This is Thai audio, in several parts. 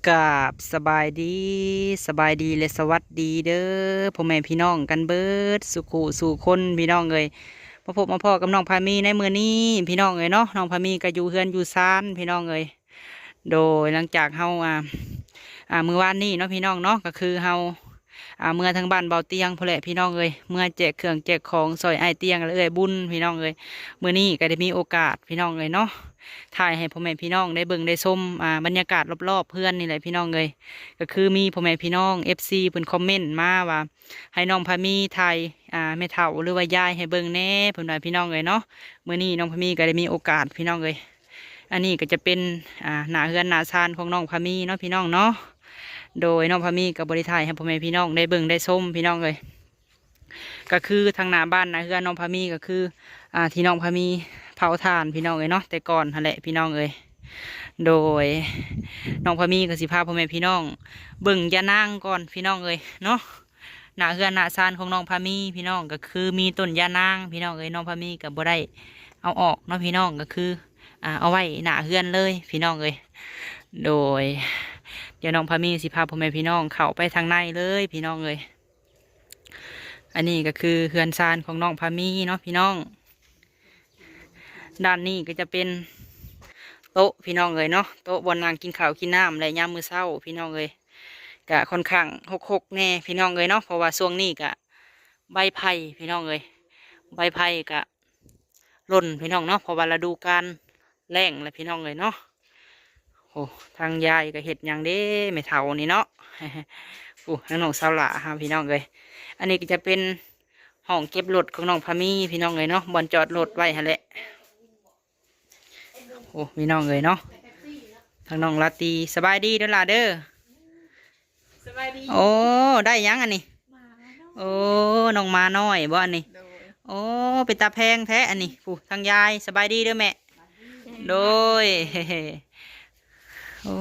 กับสบายดีและสวัสดีเด้อพ่อแม่พี่น้องกันเบิดสุขุสู่คนพี่น้องเอ้ยมาพบมาพ่อกับน้องพามีในมื้อนี้พี่น้องเอ้ยเนาะน้องพามีก็อยู่เฮือนอยู่ซานพี่น้องเอ้ยโดยหลังจากเฮามื้อวานนี้เนาะพี่น้องเนาะก็คือเฮาเมื่อทางบ้านเบาเตียงพ่อแหละพี่น้องเอ้ยเมื่อแจกเครื่องแจกของซอยไอ้ายเตียงแล้วเอ้ยบุญพี่น้องเอ้ยมื้อนี้ก็ได้มีโอกาสพี่น้องเอ้ยเนาะ ถ่ายให้พ่อแม่พี่น้องได้เบิ่งได้ชมบรรยากาศรอบๆเพื่อนนี่แหละพี่น้องเลยก็คือมีพ่อแม่พี่น้องFCเพิ่นคอมเมนต์มาว่าให้น้องพามีถ่ายแม่เฒ่าหรือว่ายายให้เบิ่งแหน่เพิ่นว่าพี่น้องเลยเนาะมื้อนี้น้องพามีก็ได้มีโอกาสพี่น้องเลยอันนี้ก็จะเป็นหน้าเฮือนหน้าชานของน้องพามีเนาะพี่น้องเนาะโดยน้องพามีกับบริถ่ายให้พ่อแม่พี่น้องได้เบิ่งได้ชมพี่น้องเลยก็คือทางหน้าบ้านหน้าเฮือนน้องพามีก็คือที่น้องพามีเผาถ่านพี่น้องเอ้ยเนาะแต่ก่อนนั่นแหละพี่น้องเอ้ยโดยน้องพามีกับสิพาพ่อแม่พี่น้องเบิ่งยานางก่อนพี่น้องเอ้ยเนาะหน้าเฮือนหน้าซานของน้องพามีพี่น้องก็คือมีต้นยานางพี่น้องเอ้ยน้องพามีกับบ่ได้เอาออกเนาะพี่น้องก็คือเอาไว้หน้าเฮือนเลยพี่น้องเอ้ยโดยเดี๋ยวน้องพามีสิพาพ่อแม่พี่น้องเข้าไปทางในเลยพี่น้องเอ้ยอันนี้ก็คือเฮือนซานของน้องพามีเนาะพี่น้องด้านนี้ก็จะเป็นโต๊ะพี่น้องเลยเนาะโต๊ะบนนางกินข้าวกินน้ำอะไรยามมื้อเช้าพี่น้องเลยกะค่อนข้างหกแน่พี่น้องเลยเนาะเพราะว่าช่วงนี้กะใบไผ่พี่น้องเลยใบไผ่กะร่นพี่น้องเนาะเพราะว่าฤดูกาลแล้งเลยพี่น้องเลยเนาะโอ้ทางยายก็เห็ดอย่างเด้ไม่เท่านี่เนาะ โอ้น้องสาวหล่าฮะพี่น้องเลยอันนี้ก็จะเป็นห้องเก็บรถของน้องพามีพี่น้องเลยเนาะบอนจอดรถไว้ฮะแหละ โอ้พี่น้องเลยเนาะทางน้องลาตีสบายดีเด้อล่ะเด้อสบายดีโอ้ได้ยังอันนี้มาเนาะโอ้น้องมาน้อยบ่อันนี้โดยโอ้เป็นตาแพงแท้อันนี้ผู้ทางยายสบายดีเด้อแม่โดยโอ้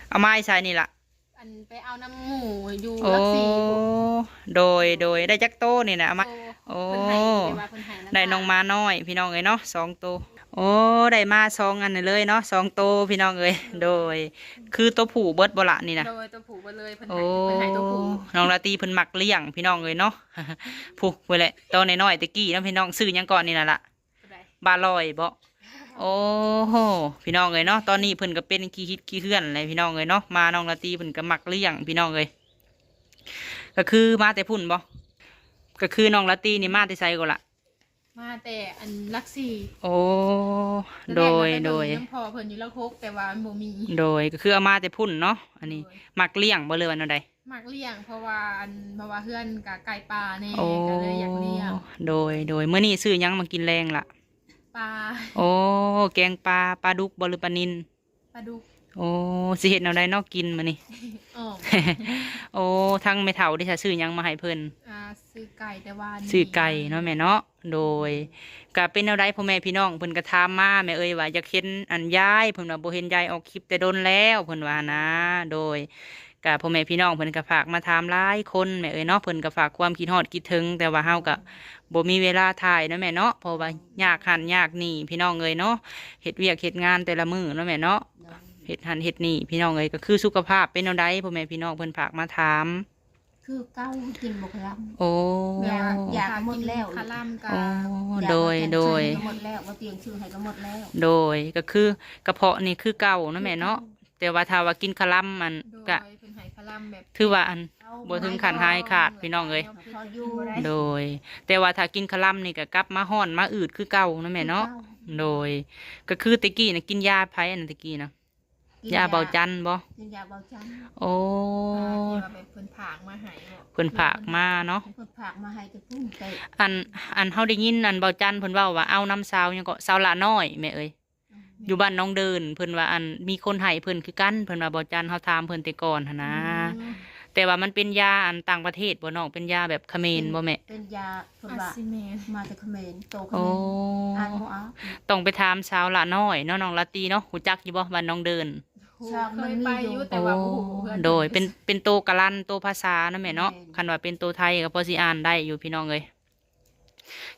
เอาไม้ใส่นี่ล่ะอันไปเอาน้ำหมูอยู่โอ้รักสี่โดยได้จักโตนี่นะเอาโตมาโอ้เพิ่นให้ไปว่าเพิ่นให้ได้น้องมาน้อยพี่น้องเอ้ยเนาะ2 ตัวโอ้ได้มา2 อันนี่เลยเนาะ2 ตัวพี่น้องเอ้ยโดยคือตัวผู้เบิดบ่ละนี่นะ โดยตัวผูกไปเลยเพิ่นโอ้ให้ตัวผูกน้องราตรีเพิ่นมักเลี้ยงพี่น้องเลยเนาะ ผูกไว้แหละตอนน้อยๆตะกี้น้องพี่น้องซื้อหยังก่อนนี่น่ะล่ะบาลอยบ่โอ้โหพี่น้องเลยเนาะตอนนี้เพิ่นก็เป็นขี้ฮิตขี้เฮือนเลยพี่น้องเลยเนาะมาน้องราตรีเพิ่นก็มักเลี้ยงพี่น้องเลยก็คือมาแต่พุ่นบ่ก็คือน้องราตรีนี่มาแต่ไสก็ล่ะมาแต่อันรักสี่โอ้โดยน้ำพอเพิ่นอยู่ละคกแต่ว่ามันบ่มี โดยก็คือเอามาแต่พุ่นเนาะอันนี้มักเลี้ยงบ่เลยวันใดมักเลี้ยงเพราะว่าเพื่อนกับไก่ปลาเนี่ยโอ้ก็เลยอยากเลี้ยงโดยเมื่อนี้ซื้อหยังมากินแรงล่ะปลาโอ้แกงปลาดุกบหรือปลานิลปลาดุกโอ้สิเห็ดแนวใดเนอกกินมานี่ อ๋อ โอ้ทั้งไม่เท่าได้ซื้อหยังมาให้เพิ่นซื้อไก่แต่ว่าซื้อไก่เนาะแม่เนาะโดยก็เป็นแนวใดพ่อแม่พี่น้องเพิ่นก็ถามมาแม่เอ้ยว่าอยากเห็นอันยายเพิ่นว่าบ่เห็นยายออกคลิปแต่โดนแล้วเพิ่นว่านะโดยก็พ่อแม่พี่น้องเพิ่นก็ฝากมาถามหลายคนแม่เอ้ยเนาะเพิ่นก็ฝากความคิดฮอดคิดถึงแต่ว่าเฮาก็บ่มีเวลาถ่ายเนาะแม่เนาะเพราะว่ายากหันยากนี่พี่น้องเอ้ยเนาะเฮ็ดเวียกเฮ็ดงานแต่ละมื้อเนาะแม่เนาะ เห็ดหันเห็ดนี่พี่น้องเอ้ยก็คือสุขภาพเป็นเอาได้พ่อแม่พี่น้องเพิ่นฝากมาถามคือเก้ากินบกลับโอ้อยากหมดแล้วคาล่ำกัโอ้บโดยหมดแล้วว่าเตียงชื่อให้ก็หมดแล้ว โดยก็คือกระเพาะนี่คือเก่าเนาะแม่เนาะแต่ว่าถ้าว่ากินคาลัมมันก็ถือว่าอันบ่ถึงขั้นหายขาดพี่น้องเอ้ยโดยแต่ว่าถ้ากินคาลัมนี่ก็กลับมาห้อนมาอืดคือเก่าเนาะแม่เนาะโดยก็คือตะกี้น่ะกินยาไผอันนั้นตะกี้นะยาเบาจันบ่กินยาเบาจันโอ้เพิ่นผากมาให้เพิ่นผากมาเนาะเพิ่นผากมาให้จะพุ่งไปอันเฮาได้ยินอันเบาจันเพิ่นเว้าว่าเอาน้ำสาวหยังก็สาวละน้อยแม่เอ้ยอยู่บ้านน้องเดินเพิ่นว่าอันมีคนให้เพิ่นคือกันเพิ่นว่าเบาจันเฮาถามเพิ่นแต่ก่อนหั่นนะแต่ว่ามันเป็นยาอันต่างประเทศบ่น้องเป็นยาแบบเขมรบ่แม่เป็นยาเพิ่นว่ามาจากเขมรโตเขมโอ้รอ่านบ่ออกต้องไปถามสาวละน้อยเนาะน้องละตีเนาะฮู้จักอยู่บ่บ้านน้องเดินเคยไปอยู่แต่ว่าบ่ฮู้เพิ่นโดยเป็นโตกะลันโตภาษาเนาะแม่เนาะคันว่าเป็นโตไทยก็พอสิอ่านได้อยู่พี่น้องเอ้ย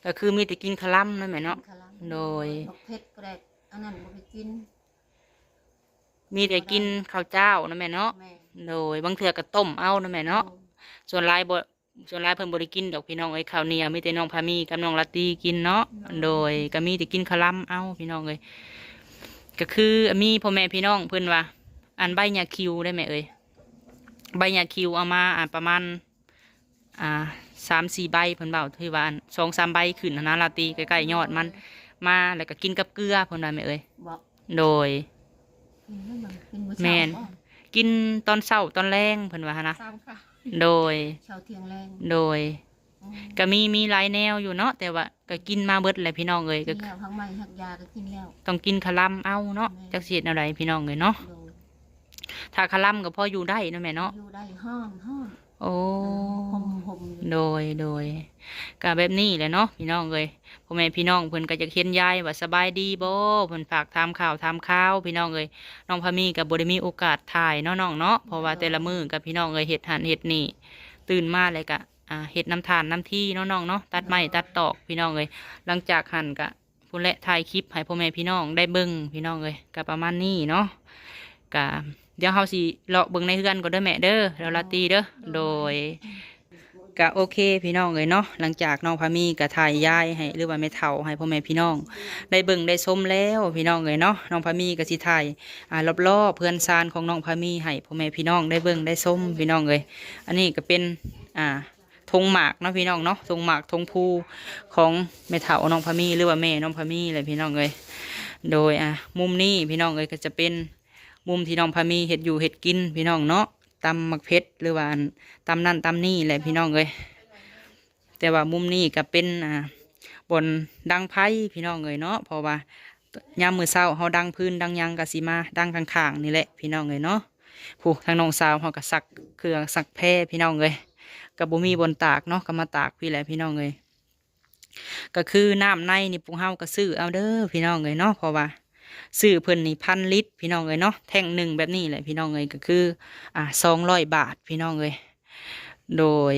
ก็คือมีแต่กินคลัมเนาะแม่เนาะโดยเพชรก็ได้อันนั้นบ่ไปกิน โดยก็คือ กระเพาะนี่คือเก่าเนาะแม่เนาะคันว่าเป็นตัวไทยก็พอสิอ่านได้อยู่พี่น้องเอ้ยก็คือมีแต่กินคลัมเนาะแม่เนาะโดย กะลัน โดย มีแต่กินข้าวเจ้านะแม่เนาะ แม่ โดยบางเทื่อก็ต้มเอานะแม่เนาะส่วนหลายบ่ส่วนหลายเพิ่นบ่ได้กินดอกพี่น้องเอ้ยข้าวเหนียวมีแต่น้องพามีกับน้องลาตรีกินเนาะโดยก็มีแต่กินข้าวลํเอาพี่น้องเอ้ยก็คือมีพ่อแม่พี่น้องเพิ่นว่าอันใบหญ้าคิวได้ไหมเอ้ยใบหญ้าคิวเอามาประมาณอ่า3-4 ใบเพิ่นเว้าที่ว่าอัน2-3 ใบขึ้นนะลาตรีใกล้ๆยอดมันมาแล้วก็กินกับเกลือเพิ่นว่าแม่เอ้ย บอก โดย กินมันกินมื้อ แม่ เช้าน บ่ กินตอนเช้าตอนแรงเพิ่นว่าหั้นนะ ซ้ำค่ะ โดย เช้าเที่ยงแรง โดย อืม ก็มีหลายแนวอยู่เนาะแต่ว่าก็กินมาเบิดแหละพี่น้องเอ้ย กิ ก็ นแล้วทั้งไม้ทั้งยาก็กินแล้ว ต้องกินคาลัมเอาเนาะจักสิเฮ็ดแนวใดพี่น้องเอ้ยเนาะ โดย ถ้าคาลัมก็พออยู่ได้เนาะแม่เนาะ อยู่ได้ห้อนห้อน โอ้ ห่มอยู่ โดยก็แบบนี้แหละเนาะพี่น้องเอ้ยพ่อแม่พี่น้องเพิ่นก็จะเห็นยายว่าสบายดีบ่เพิ่นฝากถามข่าวพี่น้องเอ้ยน้องพามีก็บ่ได้มีโอกาสถ่ายเนาะน้องเนาะเพราะว่าแต่ละมื้อกับพี่น้องเอ้ยเฮ็ดหันเฮ็ดนี่ตื่นมาเลยก็เฮ็ดน้ำทานน้ำที่เนาะน้องเนาะตัดไม้ตัดตอกพี่น้องเอ้ยหลังจากหันก็พุ่นแหละถ่ายคลิปให้พ่อแม่พี่น้องได้เบิ่งพี่น้องเอ้ยก็ประมาณนี้เนาะก็เดี๋ยวเฮาสิเลาะเบิ่งในเฮือนก่อนเด้อแม่เด้อแล้วลาตรีเด้อโดย ก็โอเคพี่น้องเลยเนาะหลังจากน้องพามีก็ถ่ายยายให้หรือว่าแม่เฒ่าให้พ่อแม่พี่น้อง ได้เบิ่งได้ชมแล้วพี่น้องเลยเนาะน้องพามีก็สิถ่ายรอบๆเพื่อนซานของน้องพามีให้พ่อแม่พี่น้องได้เบิ่งได้ชมพี่น้องเลยอันนี้ก็เป็นธงหมากเนาะพี่น้องเนาะธงหมากธงภูของแม่เฒ่าน้องพามีหรือว่าแม่น้องพามีเลยพี่น้องเลยโดยมุมนี้พี่น้องเลยก็จะเป็นมุมที่น้องพามีเห็ดอยู่เห็ดกินพี่น้องเนาะตำมักเพชรหรือว่าตำนั่นตำนี่แหละพี่น้องเลยแต่ว่ามุมนี้ก็เป็นบนดังไพ่พี่น้องเลยเนาะเพราะว่ายามมื้อเช้าเฮาดังพื้นดังหยังกะสิมาดังข้างๆนี่แหละพี่น้องเลยเนาะผู้ทางน้องสาวเฮาก็ซักเครื่องซักแพรพี่น้องเลยก็บ่มีบนตากเนาะก็มาตากพี่แหละพี่น้องเลยก็คือน้ำในนี่พวกเฮาก็ซื้อเอาเด้อพี่น้องเลยเนาะเพราะว่าซื้อเพิ่นนี่1,000 ลิตรพี่น้องเลยเนาะแท่งหนึ่งแบบนี้แหละพี่น้องเลยก็คือ200 บาทพี่น้องเลยโดย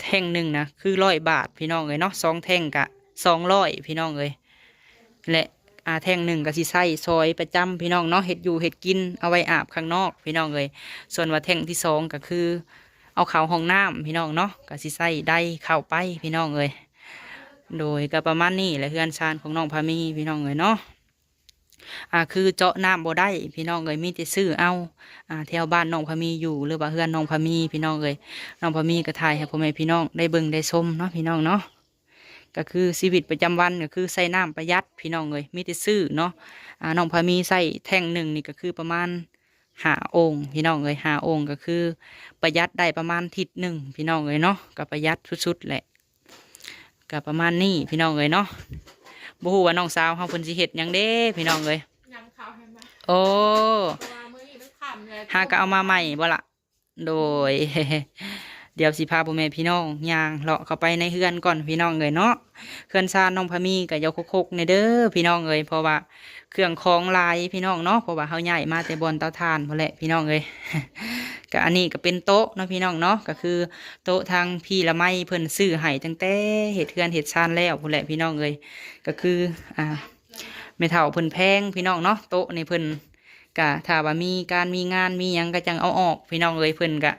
แท่งหนึ่งนะคือ100 บาทพี่น้องเลยเนาะ2 แท่งกะ200พี่น้องเลยและแท่งหนึ่งก็สิใส่ซอยประจำพี่น้องเนาะเห็ดอยู่เห็ดกินเอาไว้อาบข้างนอกพี่น้องเลยส่วนว่าแท่งที่สองก็คือเอาเข้าห้องน้ำพี่น้องเนาะก็สิใส่ได้เข้าไปพี่น้องเลยโดยก็ประมาณนี้แหละเฮือนชานของน้องพามีพี่น้องเลยเนาะคือเจาะน้ำบ่ได้พี่น้องเลยมีแต่ซื้อเอาแถวบ้านน้องพามีอยู่หรือว่าเฮือนน้องพามีพี่น้องเลยน้องพามีก็ถ่ายให้พ่อแม่พี่น้องได้เบิ่งได้ชมเนาะพี่น้องเนาะก็คือชีวิตประจำวันก็คือใส่น้ำประหยัดพี่น้องเลยมีแต่ซื้อเนาะน้องพามีใส่แท่งหนึ่งนี่ก็คือประมาณ5 องค์พี่น้องเลย5 องค์ก็คือประหยัดได้ประมาณทิศหนึ่งพี่น้องเลยเนาะก็ประหยัดสุดๆแหละก็ประมาณนี้พี่น้องเลยเนาะบ่ฮู้ว่าน้องสาวเฮาเพิ่นสิเฮ็ดหยังเด้พี่น้องเลย ยำข้าวให้มา โอ้ เพราะว่ามื้อนี้มันค่ำเลย หาก็เอามาใหม่บ่ละโดย เดี๋ยวสิพาพ่อแม่พี่น้องย่างเลาะเข้าไปในเฮือนก่อนพี่น้องเอ๋ยเนาะเฮือนซานน้องพามีกับยาโคกๆในเด้อพี่น้องเอ๋ยเพราะว่าเครื่องของหลายพี่น้องเนาะเพราะว่าเฮาใหญ่มาแต่บอนเตาถ่านพอแหละพี่น้องเอ๋ย ก็อันนี้ก็เป็นโต๊ะเนาะพี่น้องเนาะก็คือโต๊ะทางพี่ละไมเพิ่นซื้อให้ตั้งแต่เฮ็ดเฮือนเฮ็ดชานแล้วพุ่นแหละพี่น้องเอ๋ยก็คือไม่เท่าเพิ่นแพงพี่น้องเนาะโต๊ะนี่เพิ่นก็ถ้าว่ามีการมีงานมีหยังก็จังเอาออกพี่น้องเอ๋ยเพิ่นก็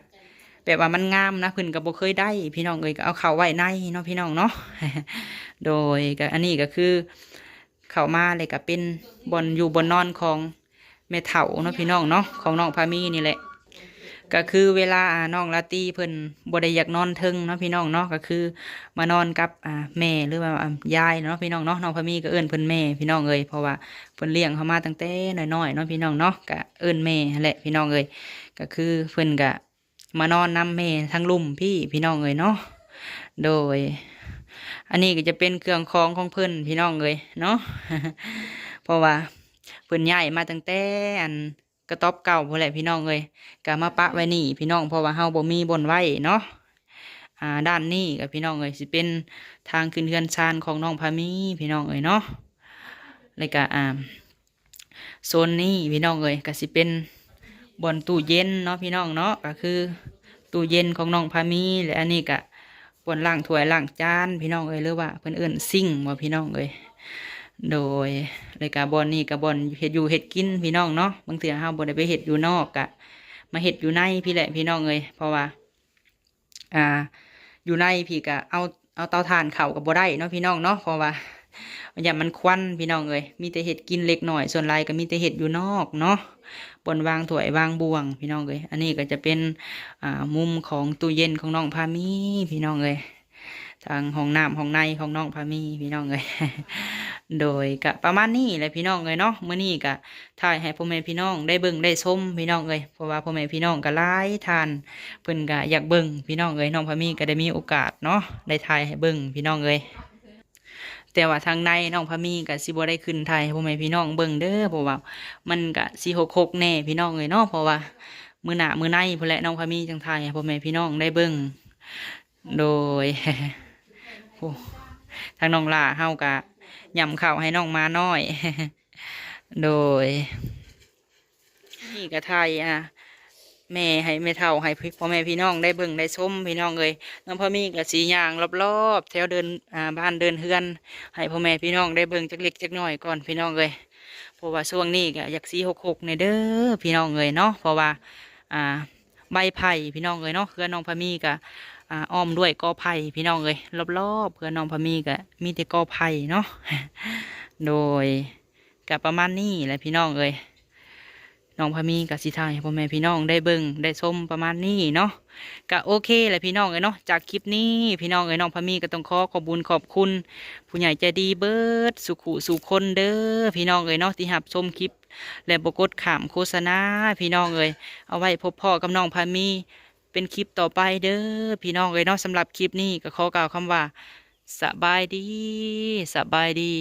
แบบว่ามันงามนะเพิ่นก็บ่เคยได้พี่น้องเอ๋ยก็เอาเข้าไว้ในเนาะพี่น้องเนาะ โดยก็อันนี้ก็คือเข้ามาเลยก็เป็นบนอยู่บนนอนของแม่เฒ่าเนาะพี่น้องเนาะของน้องพามีนี่แหละก็คือเวลาน้องลาตีเพิ่นบ่ได้อยากนอนเทิงเนาะพี่น้องเนาะก็คือมานอนกับแม่หรือว่ายายเนาะพี่น้องเนาะน้องพามีก็เอิ้นเพิ่นแม่พี่น้องเอ้ยเพราะว่าเพิ่นเลี้ยงเขามาตั้งแต่น้อยๆเนาะพี่น้องเนาะก็เอิ้นแม่นั่นแหละพี่น้องเอ้ยก็คือเพิ่นก็มานอนนำแม่ทั้งลุ่มพี่น้องเอ้ยเนาะโดยอันนี้ก็จะเป็นเครื่องของเพิ่นพี่น้องเอ้ยเนาะ เพราะว่าเพิ่นย้ายมาตั้งแต่อันกระต๊อบเก่าพุ่นแหละพี่น้องเอ้ยก็มาปะไว้นี่พี่น้องเพราะว่าเฮาบ่มีบ่อนไว้เนาะด้านนี้กับพี่น้องเอ้ยสิเป็นทางขึ้นเรือนชานของน้องพามีพี่น้องเอ้ยเนาะแล้วก็โซนนี้พี่น้องเอ้ยก็สิเป็นบ่อนตู้เย็นเนาะพี่น้องเนาะก็คือตู้เย็นของน้องพามีและอันนี้ก็บ่อนล้างถ้วยล้างจานพี่น้องเอ้ยหรือว่าเพิ่นเอิ้นซิ่งว่าพี่น้องเอ้ย โดยรายการบอลนี่กับบอลเฮ็ดอยู่เฮ็ดกินพี่น้องเนาะบางเทื่อเฮาบ่ได้ไปเฮ็ดอยู่นอกกะมาเฮ็ดอยู่ในพี่แหละพี่น้องเอ้ยเพราะว่าอ่าอยู่ในพี่ก็เอาเตาถ่านเข้ากับบ่ได้เนาะพี่น้องเนาะเพราะว่าอย่างมันควันพี่น้องเอ้ยมีแต่เฮ็ดกินเล็กน้อยส่วนหลายก็มีแต่เฮ็ดอยู่นอกเนาะบนวางถ้วยวางบ่วงพี่น้องเอ้ยอันนี้ก็จะเป็นมุมของตู้เย็นของน้องพามีพี่น้องเอ้ยทางห้องน้ำห้องในของน้องพามีพี่น้องเอ้ย โดยกะประมาณนี้แหละพี่น้องเอ้ยเนาะมื้อนี้กะถ่ายให้พ่อแม่พี่น้องได้เบิ่งได้ชมพี่น้องเอ้ยเพราะว่าพ่อแม่พี่น้องก็หลายทานเพิ่นก็อยากเบิ่งพี่น้องเอ้ยน้องพามีก็ได้มีโอกาสเนาะได้ถ่ายให้เบิ่งพี่น้องเอ้ยแต่ว่าทางในน้องพามีก็สิบ่ได้ขึ้นถ่ายให้พ่อแม่พี่น้องเบิ่งเด้อเพราะว่ามันก็สิหกแน่พี่น้องเอ้ยเนาะเพราะว่ามื้อหน้ามื้อในพุ่นแหละน้องพามีจังถ่ายให้พ่อแม่พี่น้องได้เบิ่งโดย โอ้ทางน้องล่าเฮากะยำข้าวให้น้องมาน้อย โดยนี่กะไทยแม่ให้แม่เฒ่าให้พ่อแม่พี่น้องได้เบิ่งได้ชมพี่น้องเลยน้องพ่อมีกะสีย่างรอบๆแถวเดินบ้านเดินเฮือนให้พ่อแม่พี่น้องได้เบิ่งจักเล็กจักน้อยก่อนพี่น้องเลยเพราะว่าช่วงนี้กะอยากสีหกในเด้อพี่น้องเลยเนาะเพราะว่าอ่าใบไผ่พี่น้องเลยเนาะคือน้องพ่อมีกะ อ้อมด้วยกอไผ่พี่น้องเลยรอบๆเพื่อนน้องพามีก็มีแต่กอไผ่เนาะ โดยกับประมาณนี้แหละพี่น้องเลยน้องพามีกับสิทายให้พ่อแม่พี่น้องได้เบิ่งได้ชมประมาณนี้เนาะก็โอเคแหละพี่น้องเลยเนาะจากคลิปนี้พี่น้องเลยน้องพามีก็ต้องขอบคุญขอบคุณผู้ใหญ่ใจดีเบิดสุขุสุคนเด้อพี่น้องเลยเนาะที่หับชมคลิปและบกดขามโฆษณาพี่น้องเลยเอาไว้พบพ่อกับน้องพามีเป็นคลิปต่อไปเด้อพี่น้องเลยเนาะสำหรับคลิปนี้ก็ขอกล่าวคำว่าสบายดีสบายดี